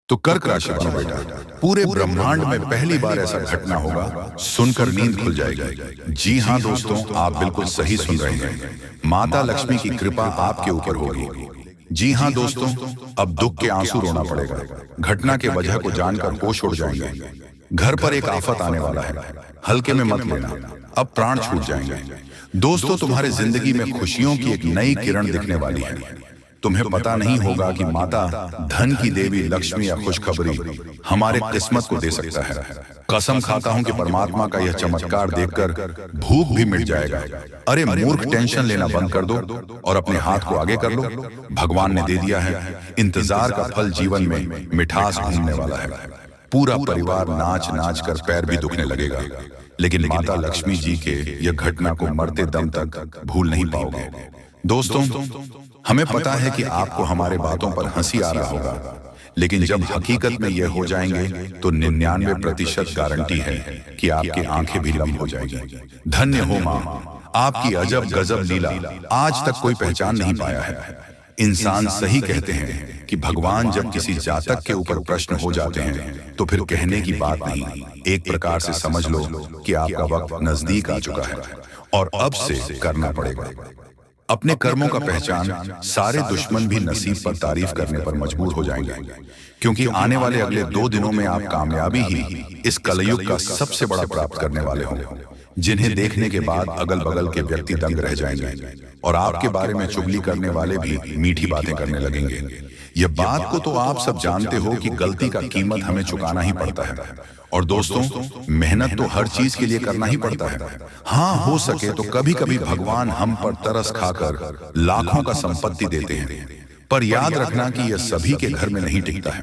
तो कर्क राशि वालों बेटा, पूरे ब्रह्मांड में पहली बार ऐसा घटना होगा, सुनकर नींद खुल जाएगी। जी हाँ दोस्तों, आप बिल्कुल सही सुन रहे हैं। माता लक्ष्मी की कृपा आपके ऊपर होगी। जी हाँ दोस्तों, अब दुख के आंसू रोना पड़ेगा। घटना के वजह को जानकर होश उड़ जाएंगे। घर पर एक आफत आने वाला है, हल्के में मत लेना, अब प्राण छूट जाएंगे। दोस्तों, तुम्हारे जिंदगी में खुशियों की एक नई किरण दिखने वाली है। तुम्हें पता नहीं होगा कि माता धन की देवी लक्ष्मी या खुशखबरी हमारे किस्मत को दे सकता है। कसम खाता हूं कि परमात्मा का यह चमत्कार देखकर भूख भी मिट जाएगा। अरे मूर्ख, टेंशन लेना बंद कर दो और अपने हाथ को आगे कर लो। भगवान ने दे दिया है, इंतजार का फल जीवन में मिठास घूमने वाला है। पूरा परिवार नाच नाच कर पैर भी दुखने लगेगा, लेकिन माता लक्ष्मी जी के यह घटना को मरते दम तक भूल नहीं पाओगे। दोस्तों, हमें पता है कि आपको हमारे बातों पर हंसी आ रहा होगा, लेकिन जब हकीकत में यह हो जाएंगे तो 99% गारंटी है कि आपकी आंखें भी लम हो जाएंगी। धन्य हो मां, आपकी अजब गजब लीला आज तक कोई पहचान नहीं पाया है। इंसान सही कहते हैं कि भगवान जब किसी जातक के ऊपर प्रश्न हो जाते हैं तो फिर कहने की बात नहीं। एक प्रकार से समझ लो कि आपका वक्त नजदीक आ चुका है और अब से करना पड़ेगा। अपने कर्मों का पहचान सारे दुश्मन भी नसीब पर तारीफ करने पर मजबूर हो जाएंगे, क्योंकि आने वाले अगले 2 दिनों में आप कामयाबी ही इस कलयुग का सबसे बड़ा प्राप्त करने वाले होंगे, जिन्हें देखने के बाद अगल बगल के व्यक्ति दंग रह जाएंगे और आपके बारे में चुगली करने वाले भी मीठी बातें करने लगेंगे। यह बात को तो आप सब जानते हो कि गलती का कीमत हमें चुकाना ही पड़ता है। और दोस्तों, मेहनत तो हर चीज के लिए करना ही पड़ता है। हाँ, हो सके तो कभी कभी भगवान हम पर तरस खाकर लाखों का संपत्ति देते हैं, पर याद रखना कि यह सभी के घर में नहीं टिकता है,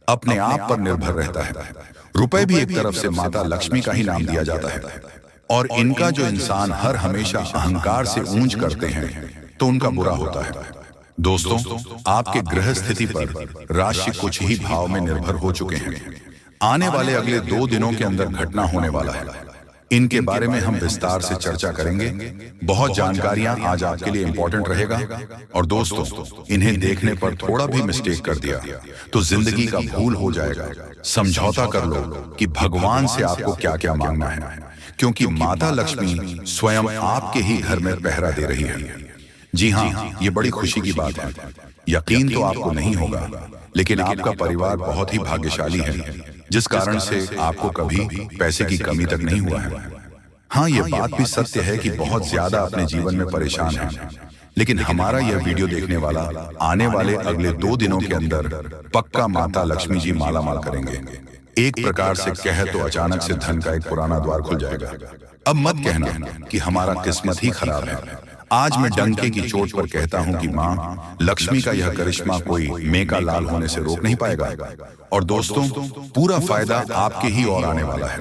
अपने आप पर निर्भर रहता है। रुपए भी एक तरफ से माता लक्ष्मी का ही नाम दिया जाता है, और इनका जो इंसान हर हमेशा अहंकार से ऊंच करते हैं तो उनका बुरा होता है। दोस्तों, आपके ग्रह स्थिति पर राशि कुछ ही भाव में निर्भर हो चुके हैं। आने वाले अगले 2 दिनों के अंदर घटना होने वाला है। इनके बारे में हम विस्तार से चर्चा करेंगे। बहुत जानकारियां आज आपके लिए इंपॉर्टेंट रहेगा। और दोस्तों, इन्हें देखने पर थोड़ा भी मिस्टेक कर दिया तो जिंदगी का भूल हो जाएगा। समझौता कर लो कि भगवान से आपको क्या क्या मांगना है, क्योंकि माता लक्ष्मी स्वयं आपके ही घर में पहरा दे रही है। जी हाँ, ये बड़ी खुशी की बात है। यकीन तो आपको नहीं होगा, लेकिन आपका परिवार बहुत ही भाग्यशाली है, जिस कारण से आपको कभी पैसे की कमी तक नहीं हुआ है। हाँ, ये बात भी सत्य है कि बहुत ज्यादा अपने जीवन में परेशान हैं, लेकिन हमारा यह वीडियो देखने वाला आने वाले अगले 2 दिनों के अंदर पक्का माता लक्ष्मी जी माला माल करेंगे। एक प्रकार से कहे तो अचानक से धन का एक पुराना द्वार खुल जाएगा। अब मत कहना कि हमारा किस्मत ही खराब है। आज मैं डंके की चोट पर कहता हूं कि मां लक्ष्मी का यह करिश्मा कोई मेका लाल होने से रोक नहीं पाएगा। और दोस्तों, पूरा फायदा आपके ही ओर आने वाला है।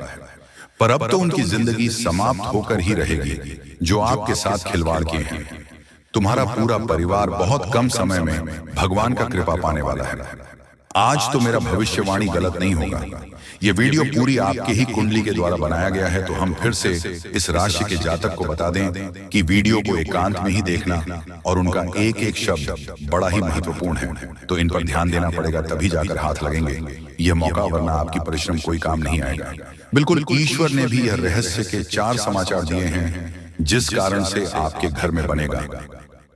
पर अब तो उनकी जिंदगी समाप्त होकर ही रहेगी जो आपके साथ खिलवाड़ किए हैं। तुम्हारा पूरा परिवार बहुत कम समय में भगवान का कृपा पाने वाला है। आज तो मेरा भविष्यवाणी गलत नहीं होगा। यह वीडियो पूरी आपके ही कुंडली के द्वारा बनाया गया है, तो हम फिर से इस राशि के जातक को बता दें कि वीडियो को एकांत में ही देखना और उनका एक एक शब्द बड़ा ही महत्वपूर्ण है, तो इन पर ध्यान देना पड़ेगा, तभी जाकर हाथ लगेंगे यह मौका, वरना आपकी परिश्रम कोई काम नहीं आएगा। बिल्कुल, ईश्वर ने भी यह रहस्य के 4 समाचार दिए हैं, जिस कारण से आपके घर में बनेगा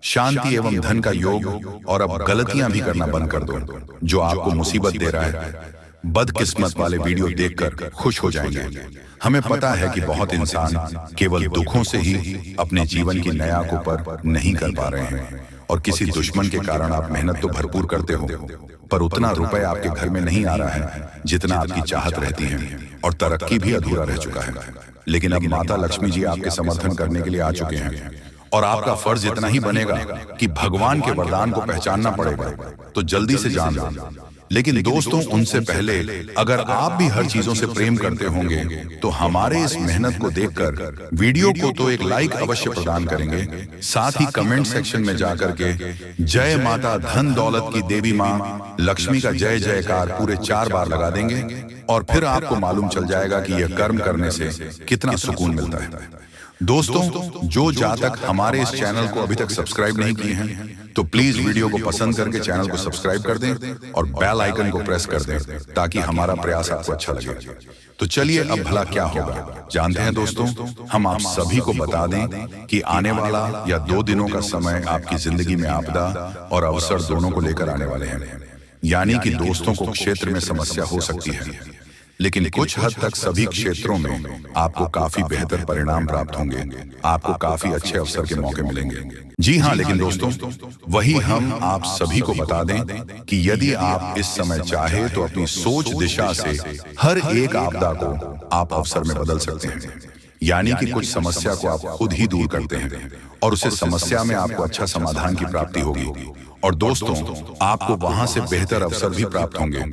शांति एवं धन का योग। और अब गलतियां भी करना बंद कर दो। जो आपको मुसीबत दे रहा है, बदकिस्मत वाले वीडियो देखकर खुश हो जाएंगे। हमें पता है कि बहुत इंसान केवल दुखों से ही अपने जीवन की नया को पर नहीं कर पा रहे हैं, और किसी दुश्मन के कारण आप मेहनत तो भरपूर करते हो, पर उतना रुपए आपके घर में नहीं आ रहा है जितना आपकी चाहत रहती है, और तरक्की भी अधूरा रह चुका है। लेकिन अब माता लक्ष्मी जी आपके समर्थन करने के लिए आ चुके हैं, और आपका फर्ज इतना ही बनेगा कि भगवान के वरदान को पहचानना पड़ेगा। तो जल्दी से जान लो। लेकिन दोस्तों, उनसे पहले अगर आप भी हर चीजों से प्रेम करते होंगे तो हमारे इस मेहनत को देखकर वीडियो को तो एक लाइक अवश्य प्रदान करेंगे। साथ ही कमेंट सेक्शन में जाकर के जय माता धन दौलत की देवी मां लक्ष्मी का जय जयकार पूरे 4 बार लगा देंगे, और फिर आपको मालूम चल जाएगा कि यह कर्म करने से कितना सुकून मिलता है। दोस्तों, जो जातक हमारे इस चैनल को अभी तक सब्सक्राइब नहीं किए हैं तो प्लीज वीडियो को पसंद करके चैनल को सब्सक्राइब कर दें और बेल आइकन को प्रेस कर दें ताकि हमारा प्रयास आपको अच्छा लगे। तो चलिए अब भला क्या होगा जानते हैं दोस्तों। हम आप सभी को बता दें कि आने वाला या 2 दिनों का समय आपकी जिंदगी में आपदा और अवसर दोनों को लेकर आने वाले हैं। यानी कि दोस्तों को क्षेत्र में समस्या हो सकती है, लेकिन कुछ हद तक सभी क्षेत्रों में आपको काफी बेहतर परिणाम प्राप्त होंगे, आपको काफी अच्छे अवसर के मौके मिलेंगे। जी हाँ, लेकिन दोस्तों वही हम आप सभी को बता दें कि यदि आप इस समय चाहे तो अपनी सोच दिशा से हर एक आपदा को आप अवसर में बदल सकते हैं। यानी कि कुछ समस्या को आप खुद ही दूर करते हैं और उसे समस्या में आपको अच्छा समाधान की प्राप्ति होगी। और दोस्तों आपको वहां से बेहतर अवसर भी प्राप्त होंगे,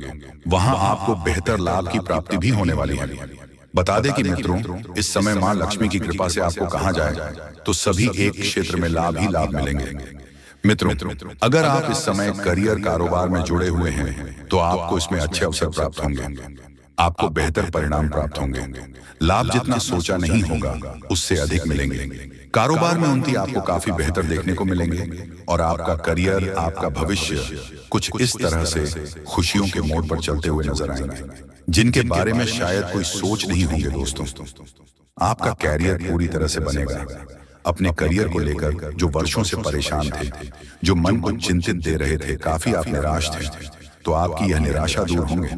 वहां आपको बेहतर लाभ की प्राप्ति भी होने वाली है। बता दें कि मित्रों इस समय मां लक्ष्मी की कृपा से आपको कहा जाए तो सभी एक क्षेत्र में लाभ ही लाभ मिलेंगे। मित्रों अगर आप इस समय करियर कारोबार में जुड़े हुए हैं तो आपको इसमें अच्छे अवसर प्राप्त होंगे, आपको बेहतर परिणाम प्राप्त होंगे। लाभ जितना सोचा नहीं होगा उससे अधिक मिलेंगे। कारोबार में उन्नति आपको काफी बेहतर देखने को मिलेंगे और आपका करियर, आपका भविष्य कुछ इस तरह से खुशियों के मोड़ पर चलते हुए नजर आएंगे जिनके बारे में शायद कोई सोच नहीं होंगे। दोस्तों आपका कैरियर पूरी तरह से बनेगा। अपने करियर को लेकर जो वर्षों से परेशान थे, जो मन को चिंतित दे रहे थे, काफी आप निराश थे, तो आपकी यह निराशा दूर होंगे।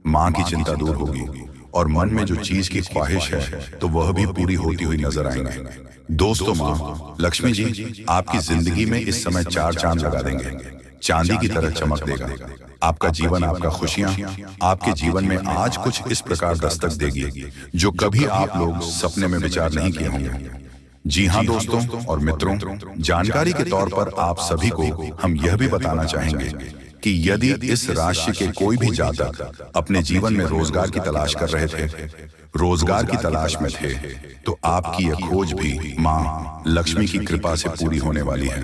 मां की चिंता दूर होगी और मन में जो चीज की ख्वाहिश है तो वह भी पूरी होती हुई नजर आएंगे। दोस्तों मां लक्ष्मी जी आपकी जिंदगी में इस समय 4 चांद लगा देंगे, चांदी की तरह चमक देगा। आपका जीवन, आपका खुशियां आपके जीवन में आज कुछ इस प्रकार दस्तक देगी जो कभी आप लोग सपने में विचार नहीं किए होंगे। जी हाँ दोस्तों और मित्रों, जानकारी के तौर पर आप सभी को हम यह भी बताना चाहेंगे कि यदि इस राशि के कोई भी जातक अपने जीवन में रोजगार की तलाश कर रहे थे, रोजगार की तलाश में थे, तो आपकी यह खोज भी मां लक्ष्मी की कृपा से पूरी होने वाली है।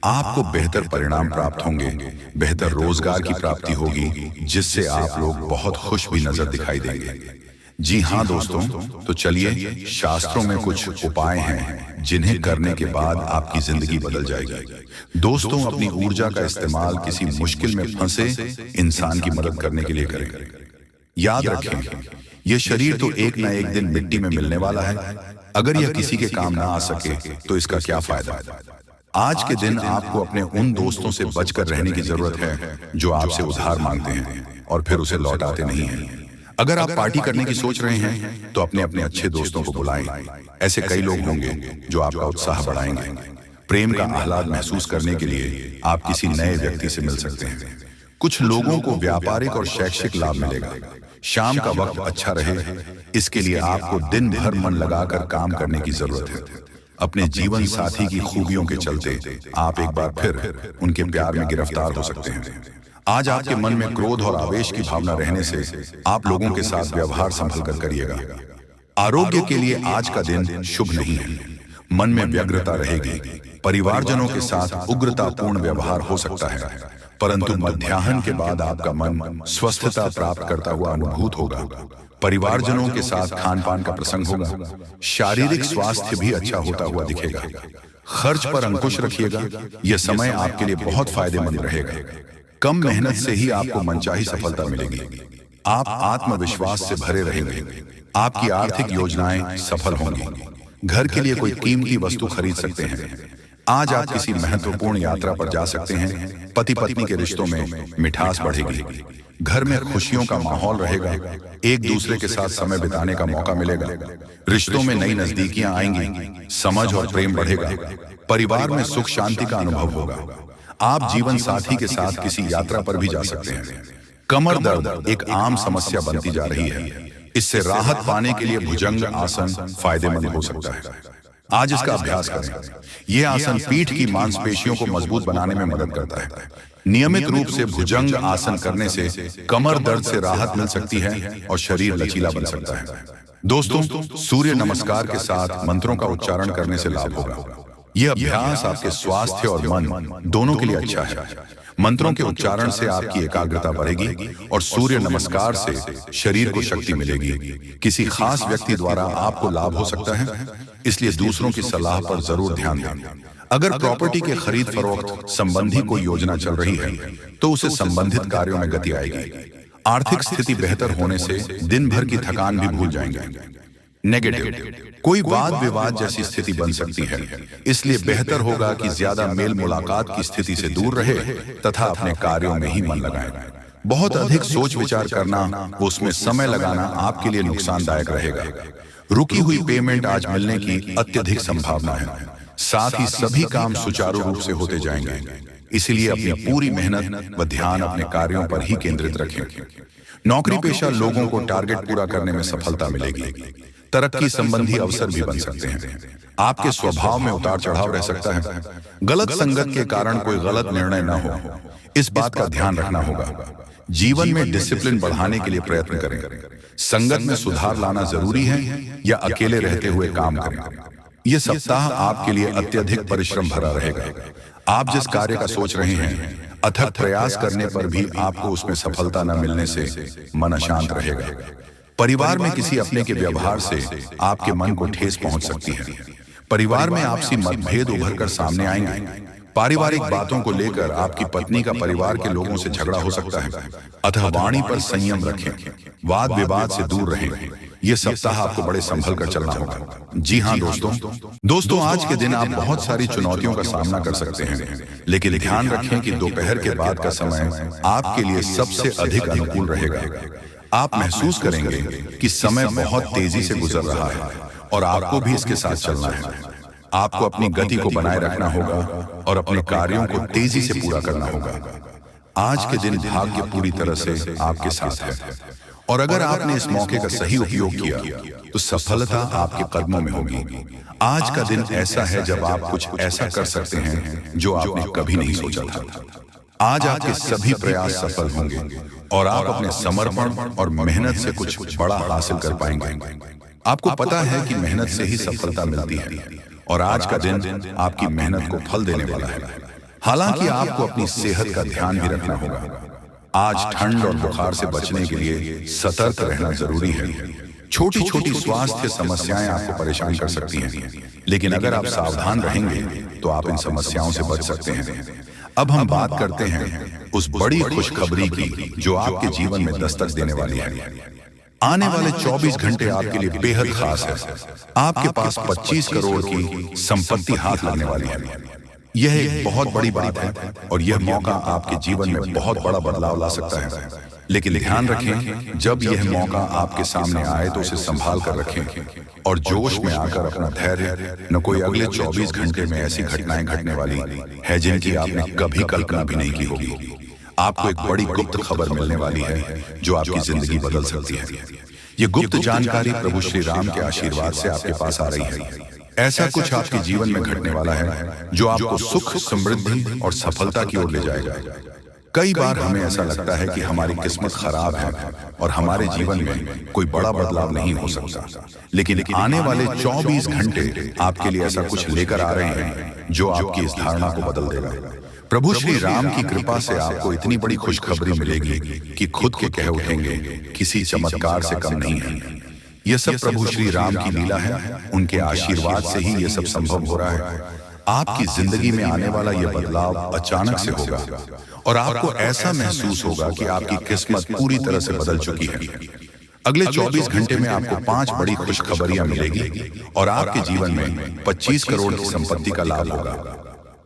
आपको बेहतर परिणाम प्राप्त होंगे, बेहतर रोजगार की प्राप्ति होगी जिससे आप लोग बहुत खुश भी नजर दिखाई देंगे। जी हाँ दोस्तों, तो चलिए शास्त्रों में कुछ उपाय हैं जिन्हें करने के बाद आपकी जिंदगी बदल जाएगी। दोस्तों अपनी ऊर्जा का इस्तेमाल किसी मुश्किल में फंसे इंसान की मदद करने के लिए करें। याद रखें यह शरीर तो एक न एक दिन मिट्टी में मिलने वाला है। अगर यह किसी के काम ना आ सके तो इसका क्या फायदा। आज के दिन आपको अपने उन दोस्तों से बचकर रहने की जरूरत है जो आपसे उधार मांगते हैं और फिर उसे लौटाते नहीं हैं। अगर आप पार्टी करने की सोच रहे हैं तो अपने अपने अच्छे दोस्तों को बुलाएं। ऐसे कई लोग होंगे जो आपका उत्साह बढ़ाएंगे। प्रेम का आह्लाद महसूस करने के लिए आप किसी नए व्यक्ति से मिल सकते हैं। कुछ लोगों को व्यापारिक और शैक्षिक लाभ मिलेगा। शाम का वक्त अच्छा रहे इसके लिए आपको दिन भर मन लगाकर काम करने की जरूरत है। अपने जीवन साथी की खूबियों के चलते आप एक बार फिर उनके प्यार में गिरफ्तार हो सकते हैं। आज आपके मन में क्रोध और आवेश की भावना रहने से आप लोगों के साथ व्यवहार संभल कर करिएगा। आरोग्य के लिए आज का दिन शुभ नहीं है। मन में व्यग्रता रहेगी। परिवारजनों के साथ उग्रतापूर्ण व्यवहार हो सकता है, परंतु मध्याह्न के बाद आपका मन स्वस्थता प्राप्त करता हुआ अनुभूत होगा। परिवारजनों के साथ खान पान का प्रसंग होगा। शारीरिक स्वास्थ्य भी अच्छा होता हुआ दिखेगा। खर्च पर अंकुश रखिएगा। यह समय आपके लिए बहुत फायदेमंद रहेगा। कम मेहनत से ही आपको मनचाही सफलता मिलेगी। आप आत्मविश्वास से भरे रहेंगे। आपकी आर्थिक योजनाएं सफल होंगी। घर के लिए कोई कीमती वस्तु खरीद सकते हैं। आज आप किसी महत्वपूर्ण यात्रा पर जा सकते हैं। पति पत्नी के रिश्तों में मिठास बढ़ेगी। घर में खुशियों का माहौल रहेगा। एक दूसरे के साथ समय बिताने का मौका मिलेगा। रिश्तों में नई नजदीकियां आएंगी। समझ और प्रेम बढ़ेगा। परिवार में सुख शांति का अनुभव होगा। आप जीवन साथी के साथ किसी यात्रा पर भी जा सकते हैं। कमर दर्द एक आम समस्या बनती जा रही है। इससे राहत पाने के लिए भुजंग आसन फायदेमंद हो सकता है। आज इसका अभ्यास करें। यह आसन पीठ की मांसपेशियों को मजबूत बनाने में मदद करता है। नियमित रूप से भुजंग आसन करने से कमर दर्द से राहत मिल सकती है और शरीर लचीला बन सकता है। दोस्तों सूर्य नमस्कार के साथ मंत्रों का उच्चारण करने से लाभ होगा। यह अभ्यास आपके स्वास्थ्य और मन दोनों के लिए अच्छा है। मंत्रों के उच्चारण से आपकी एकाग्रता बढ़ेगी और सूर्य नमस्कार से शरीर को शक्ति मिलेगी। किसी खास व्यक्ति द्वारा आपको लाभ हो सकता है, इसलिए दूसरों की सलाह पर जरूर ध्यान दें। अगर प्रॉपर्टी के खरीद फरोख्त संबंधी कोई योजना चल रही है तो उसे संबंधित कार्यों में गति आएगी। आर्थिक स्थिति बेहतर होने से दिन भर की थकान भी भूल जाएंगे। नेगेटिव, कोई वाद विवाद जैसी स्थिति बन सकती है, इसलिए बेहतर होगा कि ज्यादा मेल मुलाकात की स्थिति से दूर रहे तथा अपने कार्यों में ही मन लगाएं। बहुत अधिक सोच विचार करना, उसमें समय लगाना आपके लिए नुकसानदायक रहेगा। रुकी हुई पेमेंट आज मिलने की अत्यधिक संभावना है। साथ ही सभी काम सुचारू रूप से होते जाएंगे, इसलिए अपनी पूरी मेहनत व ध्यान अपने कार्यों पर ही केंद्रित रखें। नौकरी पेशा लोगों को टारगेट पूरा करने में सफलता मिलेगी। तरक्की संबंधी अवसर भी बन सकते हैं। आपके स्वभाव में उतार चढ़ाव रह सकता है। गलत संगत के कारण कोई गलत निर्णय न हो, इस बात का ध्यान रखना होगा। जीवन में डिसिप्लिन बढ़ाने के लिए प्रयत्न करें। संगत में सुधार लाना जरूरी है या अकेले रहते हुए काम करें। यह सप्ताह आपके लिए अत्यधिक परिश्रम भरा रहेगा। आप जिस कार्य का सोच रहे हैं, अथक प्रयास करने पर भी आपको उसमें सफलता न मिलने से मन अशांत रहेगा। परिवार में किसी अपने के व्यवहार से आपके मन को ठेस पहुंच सकती है। परिवार में आपसी मतभेद उभर कर सामने आएंगे। पारिवारिक बातों को लेकर आपकी पत्नी का परिवार के लोगों से झगड़ा हो सकता है, अतः वाणी पर संयम रखें। वाद विवाद से दूर रहें। यह सप्ताह आपको बड़े संभल कर चलना होगा। जी हाँ दोस्तों, आज के दिन आप बहुत सारी चुनौतियों का सामना कर सकते हैं, लेकिन ध्यान रखें कि दोपहर के बाद का समय आपके लिए सबसे अधिक अनुकूल रहेगा। आप महसूस करेंगे कि समय बहुत तेजी से गुजर रहा है और आपको भी इसके साथ चलना है। आपको अपनी गति को बनाए रखना होगा और अपने कार्यों को तेजी से पूरा करना होगा। आज के दिन भाग्य पूरी तरह से आपके साथ है और अगर आपने इस मौके का सही उपयोग किया तो सफलता आपके कदमों में होगी। आज का दिन ऐसा है जब आप कुछ ऐसा कर सकते हैं जो आपने कभी नहीं सोचा था। आज आपके सभी प्रयास सफल होंगे और आप अपने समर्पण और मेहनत से कुछ बड़ा हासिल कर पाएंगे। आपको पता है कि मेहनत से ही सफलता मिलती है और आज का दिन आपकी मेहनत को फल देने वाला है। हालांकि आपको अपनी सेहत का ध्यान भी रखना होगा। आज ठंड और बुखार से बचने के लिए सतर्क रहना जरूरी है। छोटी छोटी स्वास्थ्य समस्याएं आपको परेशान कर सकती हैं, लेकिन अगर आप सावधान रहेंगे तो आप इन समस्याओं से बच सकते हैं। अब हम बात करते हैं उस बड़ी खुशखबरी की जो आपके जीवन में दस्तक देने वाली है। आने वाले 24 घंटे आपके लिए बेहद खास है। आपके पास 25 करोड़ की संपत्ति हाथ लगने वाली है। यह एक बहुत बड़ी बात है और यह मौका आपके जीवन में बहुत बड़ा बदलाव ला सकता है। लेकिन ध्यान रखें, जब यह मौका आपके सामने आए तो उसे संभाल कर रखें और जोश में आकर अपना धैर्य, न कोई अगले 24 घंटे में ऐसी घटनाएं घटने वाली है जिनकी आपने कभी कल्पना भी नहीं की होगी। आपको एक बड़ी गुप्त खबर मिलने वाली है जो आपकी जिंदगी बदल सकती है। ये गुप्त जानकारी प्रभु श्री राम के आशीर्वाद से आपके पास आ रही है। ऐसा कुछ आपके जीवन में घटने वाला है जो आपको सुख, समृद्धि और सफलता की ओर ले जाएगा। कई बार हमें ऐसा लगता है कि हमारी किस्मत खराब है और हमारे जीवन में कोई बड़ा बदलाव नहीं हो सकता, लेकिन आने वाले 24 घंटे आपके लिए ऐसा कुछ लेकर आ रहे हैं जो आपकी इस धारणा को बदल देगा। प्रभु श्री राम की कृपा से आपको इतनी बड़ी खुशखबरी मिलेगी कि खुद के कह उठेंगे, किसी चमत्कार से कम नहीं है। यह सब प्रभु श्री राम की लीला है। उनके आशीर्वाद से ही यह सब संभव हो रहा है। आपकी जिंदगी में आने वाला यह बदलाव अचानक से होगा और आपको ऐसा महसूस होगा कि आपकी किस्मत पूरी तरह से बदल चुकी है। अगले 24 घंटे में आपको 5 बड़ी खुशखबरियां मिलेगी और आपके जीवन में 25 करोड़ की संपत्ति का लाभ होगा।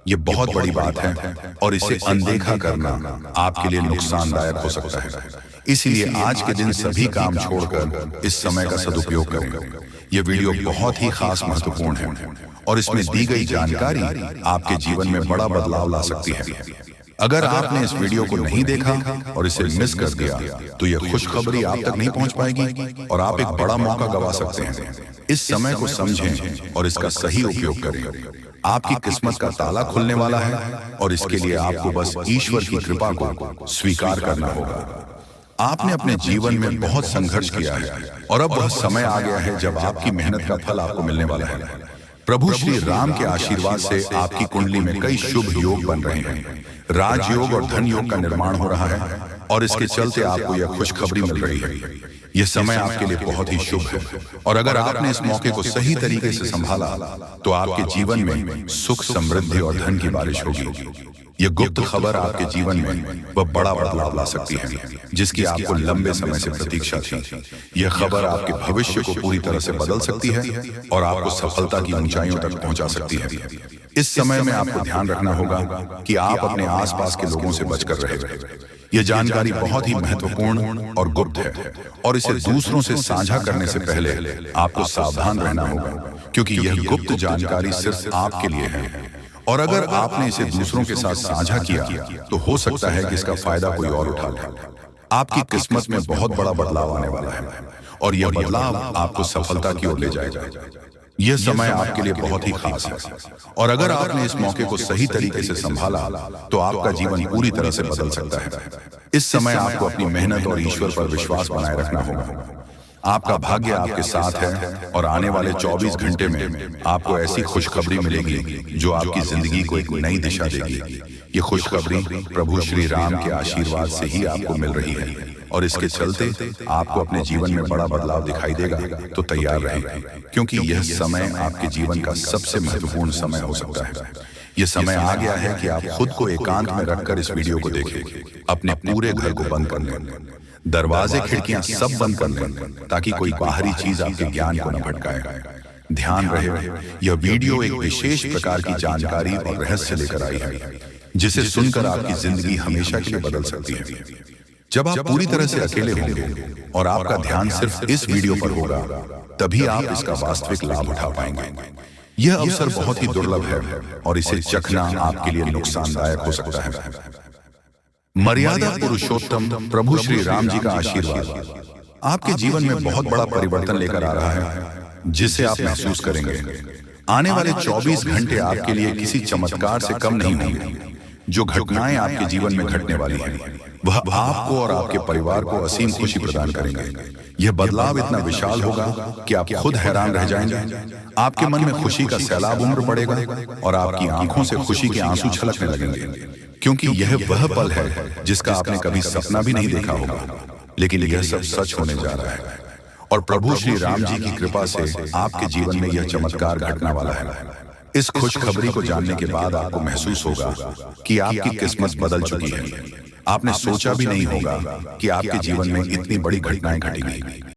ये बहुत बड़ी बात है और इसे अनदेखा करना आपके लिए नुकसानदायक हो सकता है। इसलिए आज के दिन सभी काम छोड़कर इस समय का सदुपयोग करें। यह वीडियो बहुत ही खास महत्वपूर्ण है और इसमें दी गई जानकारी आपके जीवन में बड़ा बदलाव ला सकती है। अगर आपने इस वीडियो को नहीं देखा और इसे मिस कर दिया तो यह खुशखबरी आप तक नहीं पहुंच पाएगी और आप एक बड़ा मौका गंवा सकते हैं। इस समय को समझें और इसका सही उपयोग करें। आपकी किस्मत का ताला खुलने वाला है और इसके लिए आपको बस ईश्वर की कृपा को स्वीकार करना होगा। आपने अपने जीवन में बहुत संघर्ष किया है और अब वह समय आ गया है जब आपकी मेहनत का फल आपको मिलने वाला है। प्रभु श्री राम के आशीर्वाद से आपकी कुंडली में कई शुभ योग बन रहे हैं। राजयोग और धन योग का निर्माण हो रहा है। और इसके चलते आपको यह खुशखबरी मिल रही है। यह समय आपके लिए बहुत ही शुभ है, और अगर आपने इस मौके को सही तरीके से संभाला तो आपके जीवन में सुख, समृद्धि और धन की बारिश होगी। यह गुप्त खबर आपके जीवन में वह बड़ा बदलाव ला सकती है जिसकी आपको लंबे समय से प्रतीक्षा थी। यह खबर आपके भविष्य को पूरी तरह से बदल सकती है और आपको सफलता की ऊंचाइयों तक पहुंचा सकती है। इस समय में आपको ध्यान रखना होगा कि आप अपने आसपास के लोगों से बचकर रहें। यह जानकारी बहुत ही महत्वपूर्ण और गुप्त है, और इसे दूसरों से साझा करने से पहले आपको सावधान रहना होगा, क्योंकि यह गुप्त जानकारी सिर्फ आपके लिए है। और अगर आपने इसे दूसरों के साथ साझा किया तो हो सकता है कि इसका फायदा कोई और उठा ले। आपकी किस्मत में बहुत बड़ा बदलाव आने वाला है, और यह बदलाव आपको सफलता की ओर ले जाएगा। यह समय आपके लिए बहुत ही खास है, और अगर आपने इस मौके को सही तरीके से संभाला तो आपका जीवन पूरी तरह से बदल सकता है। इस समय आपको अपनी मेहनत और ईश्वर पर विश्वास बनाए रखना होगा। आपका भाग्य आपके साथ है, और आने वाले 24 घंटे में आपको ऐसी खुशखबरी मिलेगी जो आपकी जिंदगी को एक नई दिशा देगी। ये खुशखबरी प्रभु श्री राम के आशीर्वाद से ही आपको मिल रही है, और इसके चलते आपको अपने जीवन में बड़ा बदलाव दिखाई देगा। तो तैयार रहें, क्योंकि यह समय आपके जीवन का सबसे महत्वपूर्ण समय हो सकता है। यह समय आ गया है कि आप खुद को एकांत में रखकर इस वीडियो को देखें। अपने पूरे घर को बंद कर लें, दरवाजे खिड़कियां सब बंद कर लें, ताकि कोई बाहरी चीज आपके ज्ञान को न भटकाए। ध्यान रहे, यह वीडियो एक विशेष प्रकार की जानकारी और रहस्य लेकर आई है, जिसे सुनकर आपकी जिंदगी हमेशा के लिए बदल सकती है। जब आप पूरी तरह से अकेले होंगे और आपका ध्यान सिर्फ इस वीडियो पर होगा, तभी आप इसका वास्तविक लाभ उठा पाएंगे। यह अवसर बहुत ही दुर्लभ है, और इसे चखना आपके लिए नुकसानदायक हो सकता है। मर्यादा पुरुषोत्तम प्रभु श्री राम जी का आशीर्वाद आपके जीवन में बहुत बड़ा परिवर्तन लेकर आ रहा है, जिसे आप महसूस करेंगे। आने वाले 24 घंटे आपके लिए किसी चमत्कार से कम नहीं होंगे। जो घटनाएं आपके जीवन में घटने वाली हैं, वह आपको और आपके परिवार को असीम खुशी प्रदान करेंगे। यह बदलाव इतना विशाल होगा कि आप खुद हैरान रह जाएंगे। आपके मन में खुशी का सैलाब उमड़ पड़ेगा, और आपकी आंखों से खुशी के आंसू छलकने लगेंगे, क्योंकि यह वह पल है जिसका आपने कभी सपना भी नहीं देखा होगा, लेकिन यह सब सच होने जा रहा है। और प्रभु श्री राम जी की कृपा से आपके जीवन में यह चमत्कार घटने वाला है। इस खुशखबरी को जानने के बाद आपको महसूस होगा कि आपकी किस्मत बदल चुकी है। आपने सोचा भी नहीं होगा कि आपके जीवन में इतनी बड़ी घटनाएं घटेंगी।